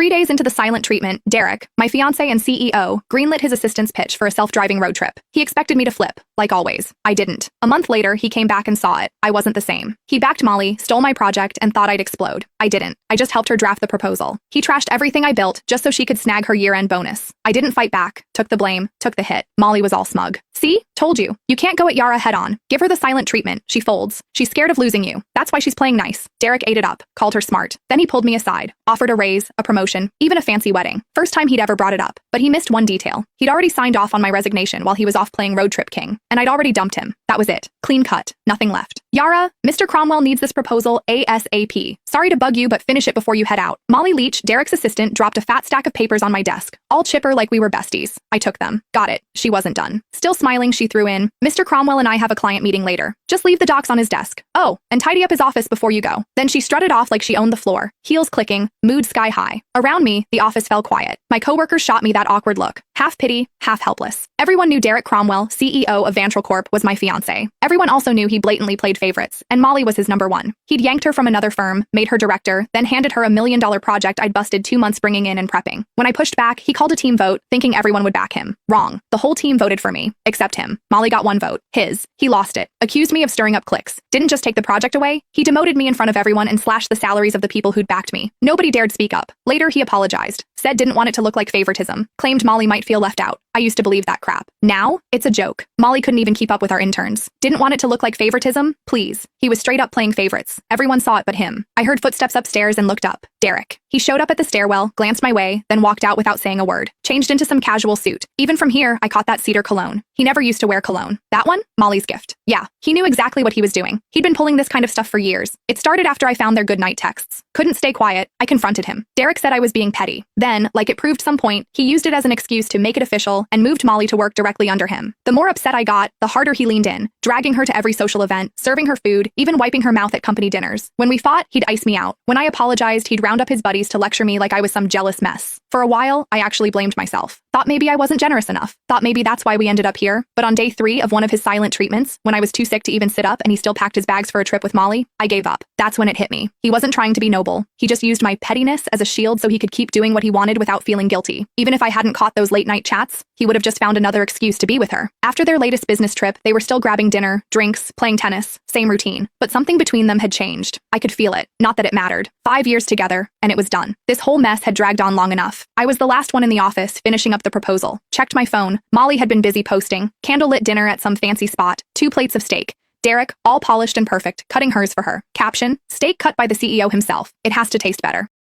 3 days into the silent treatment, Derek, my fiancé and CEO, greenlit his assistant's pitch for a self-driving road trip. He expected me to flip, like always. I didn't. A month later, he came back and saw it. I wasn't the same. He backed Molly, stole my project, and thought I'd explode. I didn't. I just helped her draft the proposal. He trashed everything I built just so she could snag her year-end bonus. I didn't fight back, took the blame, took the hit. Molly was all smug. See? Told you. You can't go at Yara head-on. Give her the silent treatment. She folds. She's scared of losing you. That's why she's playing nice. Derek ate it up, called her smart. Then he pulled me aside, offered a raise, a promotion, even a fancy wedding. First time he'd ever brought it up. But he missed one detail. He'd already signed off on my resignation while he was off playing Road Trip King, and I'd already dumped him. That was it. Clean cut. Nothing left. Yara, Mr. Cromwell needs this proposal ASAP. Sorry to bug you, but finish it before you head out. Molly Leach, Derek's assistant, dropped a fat stack of papers on my desk, all chipper like we were besties. I took them. Got it. She wasn't done. Still smiling, she threw in, Mr. Cromwell and I have a client meeting later. Just leave the docs on his desk. Oh, and tidy up his office before you go. Then she strutted off like she owned the floor, heels clicking, mood sky high. Around me, the office fell quiet. My coworkers shot me that awkward look, half pity, half helpless. Everyone knew Derek Cromwell, CEO of Vantral Corp, was my fiancé. Everyone also knew he blatantly played favorites, and Molly was his number one. He'd yanked her from another firm, made her director, then handed her $1 million project I'd busted 2 months bringing in and prepping. When I pushed back, he called a team vote, thinking everyone would back him. Wrong. The whole team voted for me, except him. Molly got 1 vote. His. He lost it. Accused me of stirring up cliques. Didn't just take the project away. He demoted me in front of everyone and slashed the salaries of the people who'd backed me. Nobody dared speak up. Later, he apologized. Said didn't want it to look like favoritism. Claimed Molly might feel left out. I used to believe that crap. Now, it's a joke. Molly couldn't even keep up with our interns. Didn't want it to look like favoritism? Please. He was straight up playing favorites. Everyone saw it but him. I heard footsteps upstairs and looked up. Derek. He showed up at the stairwell, glanced my way, then walked out without saying a word. Changed into some casual suit. Even from here, I caught that cedar cologne. He never used to wear cologne. That one? Molly's gift. Yeah, he knew exactly what he was doing. He'd been pulling this kind of stuff for years. It started after I found their goodnight texts. Couldn't stay quiet. I confronted him. Derek said I was being petty. Then, like it proved some point, he used it as an excuse to make it official and moved Molly to work directly under him. The more upset I got, the harder he leaned in, dragging her to every social event, serving her food, even wiping her mouth at company dinners. When we fought, he'd ice me out. When I apologized, he'd round up his buddies to lecture me like I was some jealous mess. For a while, I actually blamed myself. Thought maybe I wasn't generous enough. Thought maybe that's why we ended up here. But on day 3 of one of his silent treatments, when I was too sick to even sit up and he still packed his bags for a trip with Molly, I gave up. That's when it hit me. He wasn't trying to be noble. He just used my pettiness as a shield so he could keep doing what he wanted without feeling guilty. Even if I hadn't caught those late-night chats, he would have just found another excuse to be with her. After their latest business trip, they were still grabbing dinner, drinks, playing tennis, same routine. But something between them had changed. I could feel it. Not that it mattered. 5 years together, and it was done. This whole mess had dragged on long enough. I was the last one in the office, finishing up the proposal. Checked my phone. Molly had been busy posting. Candlelit dinner at some fancy spot. 2 plates of steak. Derek, all polished and perfect, cutting hers for her. Caption, steak cut by the CEO himself. It has to taste better.